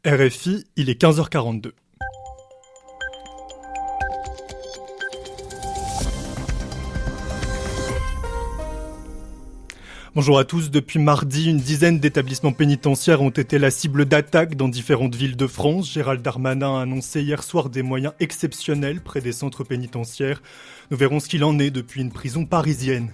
RFI, il est 15h42. Bonjour à tous. Depuis mardi, une dizaine d'établissements pénitentiaires ont été la cible d'attaques dans différentes villes de France. Gérald Darmanin a annoncé hier soir des moyens exceptionnels près des centres pénitentiaires. Nous verrons ce qu'il en est depuis une prison parisienne.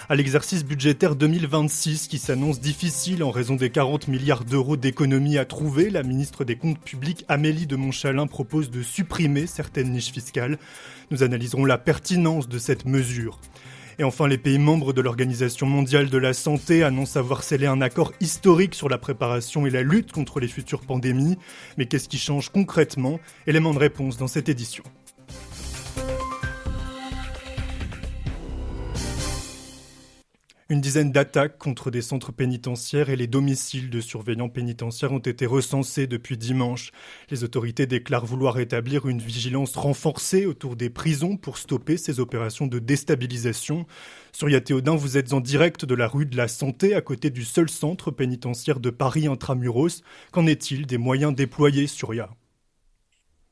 À l'exercice budgétaire 2026 qui s'annonce difficile en raison des 40 milliards d'euros d'économies à trouver, la ministre des Comptes publics Amélie de Montchalin propose de supprimer certaines niches fiscales. Nous analyserons la pertinence de cette mesure. Et enfin, les pays membres de l'Organisation mondiale de la santé annoncent avoir scellé un accord historique sur la préparation et la lutte contre les futures pandémies. Mais qu'est-ce qui change concrètement ? Élément de réponse dans cette édition. Une dizaine d'attaques contre des centres pénitentiaires et les domiciles de surveillants pénitentiaires ont été recensés depuis dimanche. Les autorités déclarent vouloir établir une vigilance renforcée autour des prisons pour stopper ces opérations de déstabilisation. Surya Théodin, vous êtes en direct de la rue de la Santé, à côté du seul centre pénitentiaire de Paris intramuros. Qu'en est-il des moyens déployés, Surya ?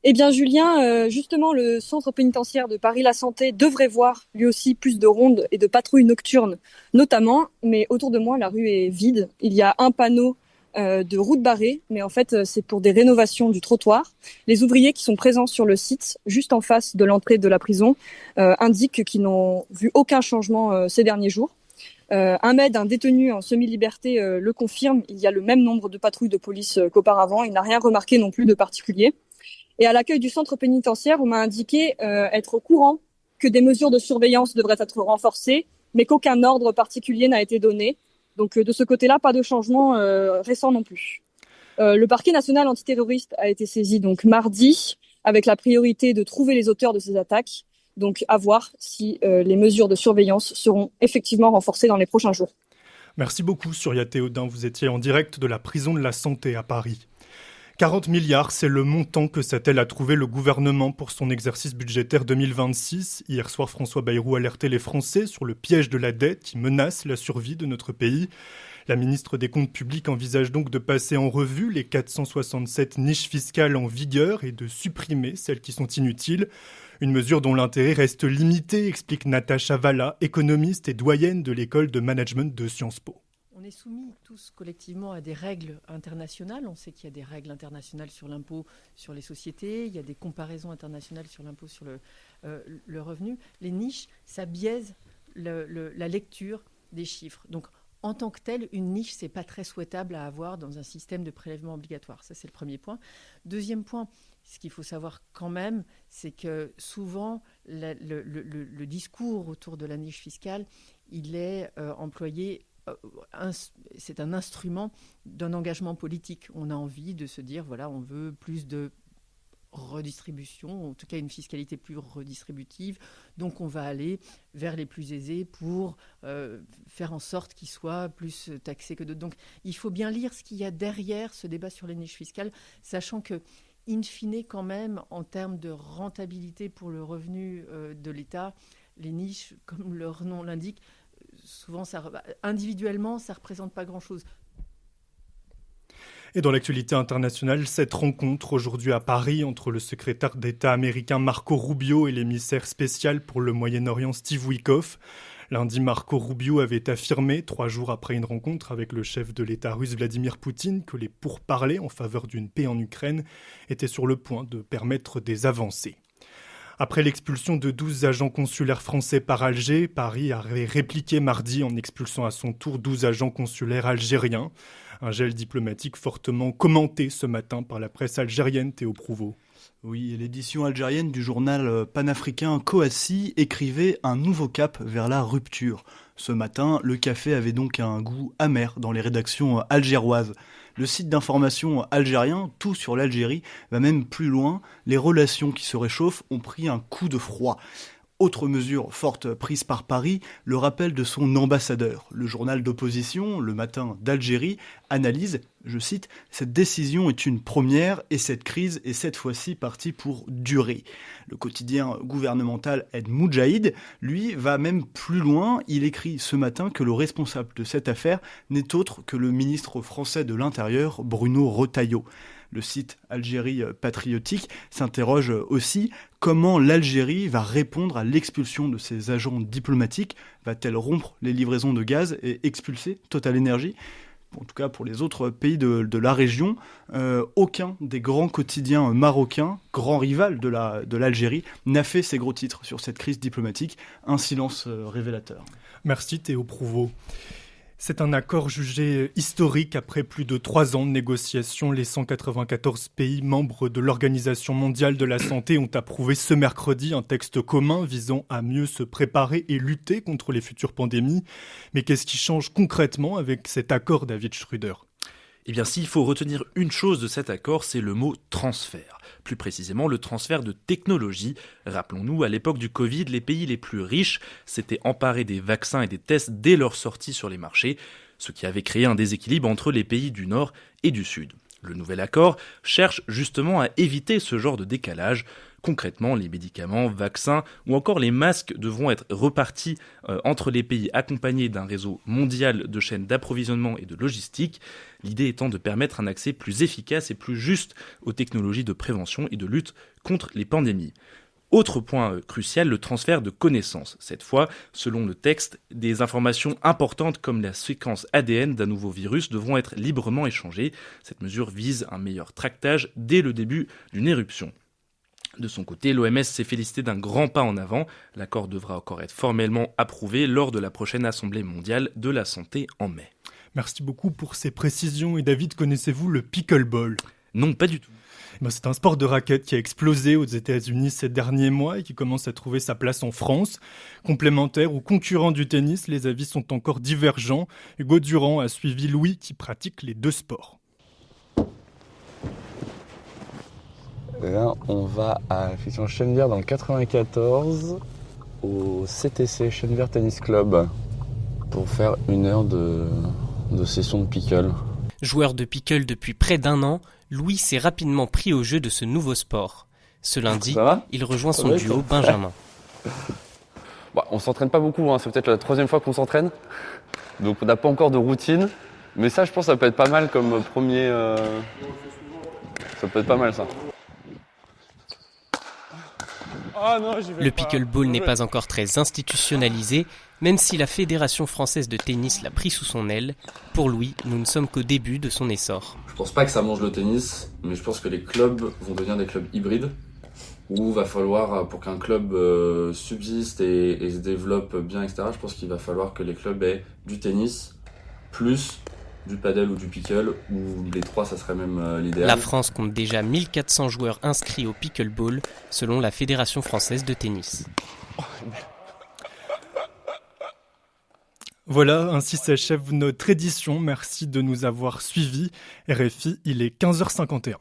Eh bien Julien, justement le centre pénitentiaire de Paris-La Santé devrait voir lui aussi plus de rondes et de patrouilles nocturnes notamment, mais autour de moi la rue est vide. Il y a un panneau de route barrée, mais en fait c'est pour des rénovations du trottoir. Les ouvriers qui sont présents sur le site, juste en face de l'entrée de la prison, indiquent qu'ils n'ont vu aucun changement ces derniers jours. Un détenu en semi-liberté, le confirme, il y a le même nombre de patrouilles de police qu'auparavant, il n'a rien remarqué non plus de particulier. Et à l'accueil du centre pénitentiaire, on m'a indiqué être au courant que des mesures de surveillance devraient être renforcées, mais qu'aucun ordre particulier n'a été donné. Donc de ce côté-là, pas de changement récent non plus. Le parquet national antiterroriste a été saisi donc mardi, avec la priorité de trouver les auteurs de ces attaques. Donc à voir si les mesures de surveillance seront effectivement renforcées dans les prochains jours. Merci beaucoup Surya Théodin, vous étiez en direct de la prison de la Santé à Paris. 40 milliards, c'est le montant que s'attelle à trouver le gouvernement pour son exercice budgétaire 2026. Hier soir, François Bayrou alertait les Français sur le piège de la dette qui menace la survie de notre pays. La ministre des Comptes publics envisage donc de passer en revue les 467 niches fiscales en vigueur et de supprimer celles qui sont inutiles. Une mesure dont l'intérêt reste limité, explique Natacha Valla, économiste et doyenne de l'école de management de Sciences Po. On est soumis tous collectivement à des règles internationales. On sait qu'il y a des règles internationales sur l'impôt sur les sociétés. Il y a des comparaisons internationales sur l'impôt sur le revenu. Les niches, ça biaise la lecture des chiffres. Donc, en tant que tel, une niche, c'est pas très souhaitable à avoir dans un système de prélèvement obligatoire. Ça, c'est le premier point. Deuxième point, ce qu'il faut savoir quand même, c'est que souvent, le discours autour de la niche fiscale, il est employé. C'est un instrument d'un engagement politique. On a envie de se dire, voilà, on veut plus de redistribution, en tout cas une fiscalité plus redistributive, donc on va aller vers les plus aisés pour faire en sorte qu'ils soient plus taxés que d'autres. Donc il faut bien lire ce qu'il y a derrière ce débat sur les niches fiscales, sachant que, in fine, quand même, en termes de rentabilité pour le revenu de l'État, les niches, comme leur nom l'indique, souvent, individuellement, ça ne représente pas grand-chose. Et dans l'actualité internationale, cette rencontre aujourd'hui à Paris entre le secrétaire d'État américain Marco Rubio et l'émissaire spécial pour le Moyen-Orient Steve Witkoff. Lundi, Marco Rubio avait affirmé, 3 jours après une rencontre avec le chef de l'État russe Vladimir Poutine, que les pourparlers en faveur d'une paix en Ukraine étaient sur le point de permettre des avancées. Après l'expulsion de 12 agents consulaires français par Alger, Paris a répliqué mardi en expulsant à son tour 12 agents consulaires algériens. Un gel diplomatique fortement commenté ce matin par la presse algérienne, Théo Prouveau. Oui, l'édition algérienne du journal panafricain Koassi écrivait un nouveau cap vers la rupture. Ce matin, le café avait donc un goût amer dans les rédactions algéroises. Le site d'information algérien, Tout sur l'Algérie, va même plus loin. Les relations qui se réchauffent ont pris un coup de froid. Autre mesure forte prise par Paris, le rappel de son ambassadeur. Le journal d'opposition, Le Matin d'Algérie, analyse, je cite, « Cette décision est une première et cette crise est cette fois-ci partie pour durer ». Le quotidien gouvernemental Ed Moudjahid, lui, va même plus loin. Il écrit ce matin que le responsable de cette affaire n'est autre que le ministre français de l'Intérieur, Bruno Retailleau. Le site Algérie Patriotique s'interroge aussi comment l'Algérie va répondre à l'expulsion de ses agents diplomatiques. Va-t-elle rompre les livraisons de gaz et expulser Total Energy ? En tout cas, pour les autres pays de la région, aucun des grands quotidiens marocains, grands rivales de l'Algérie, n'a fait ses gros titres sur cette crise diplomatique. Un silence révélateur. Merci Théo Prouveau. C'est un accord jugé historique après plus de 3 ans de négociations. Les 194 pays membres de l'Organisation mondiale de la santé ont approuvé ce mercredi un texte commun visant à mieux se préparer et lutter contre les futures pandémies. Mais qu'est-ce qui change concrètement avec cet accord, David Schröder ? Eh bien, s'il faut retenir une chose de cet accord, c'est le mot transfert. Plus précisément, le transfert de technologie. Rappelons-nous, à l'époque du Covid, les pays les plus riches s'étaient emparés des vaccins et des tests dès leur sortie sur les marchés, ce qui avait créé un déséquilibre entre les pays du Nord et du Sud. Le nouvel accord cherche justement à éviter ce genre de décalage. Concrètement, les médicaments, vaccins ou encore les masques devront être repartis entre les pays accompagnés d'un réseau mondial de chaînes d'approvisionnement et de logistique. L'idée étant de permettre un accès plus efficace et plus juste aux technologies de prévention et de lutte contre les pandémies. Autre point crucial, le transfert de connaissances. Cette fois, selon le texte, des informations importantes comme la séquence ADN d'un nouveau virus devront être librement échangées. Cette mesure vise un meilleur tractage dès le début d'une éruption. De son côté, l'OMS s'est félicité d'un grand pas en avant. L'accord devra encore être formellement approuvé lors de la prochaine Assemblée mondiale de la santé en mai. Merci beaucoup pour ces précisions. Et David, connaissez-vous le pickleball ? Non, pas du tout. C'est un sport de raquette qui a explosé aux États-Unis ces derniers mois et qui commence à trouver sa place en France. Complémentaire ou concurrent du tennis, les avis sont encore divergents. Hugo Durand a suivi Louis qui pratique les deux sports. Là, on va à Chennevières dans le 94 au CTC, Chennevières Tennis Club, pour faire 1 heure de session de pickle. Joueur de pickle depuis près d'1 an, Louis s'est rapidement pris au jeu de ce nouveau sport. Ce lundi, il rejoint son duo Benjamin. On s'entraîne pas beaucoup, c'est peut-être la 3e fois qu'on s'entraîne, donc on n'a pas encore de routine, mais ça je pense que ça peut être pas mal comme premier... Ça peut être pas mal ça. Le pickleball n'est pas encore très institutionnalisé, même si la Fédération française de tennis l'a pris sous son aile. Pour Louis, nous ne sommes qu'au début de son essor. Je pense pas que ça mange le tennis, mais je pense que les clubs vont devenir des clubs hybrides, où va falloir, pour qu'un club subsiste et se développe bien, etc., je pense qu'il va falloir que les clubs aient du tennis, plus du paddle ou du pickle, ou les 3, ça serait même l'idéal. La France compte déjà 1400 joueurs inscrits au pickleball, selon la Fédération française de tennis. Voilà, ainsi s'achève notre édition. Merci de nous avoir suivis. RFI, il est 15h51.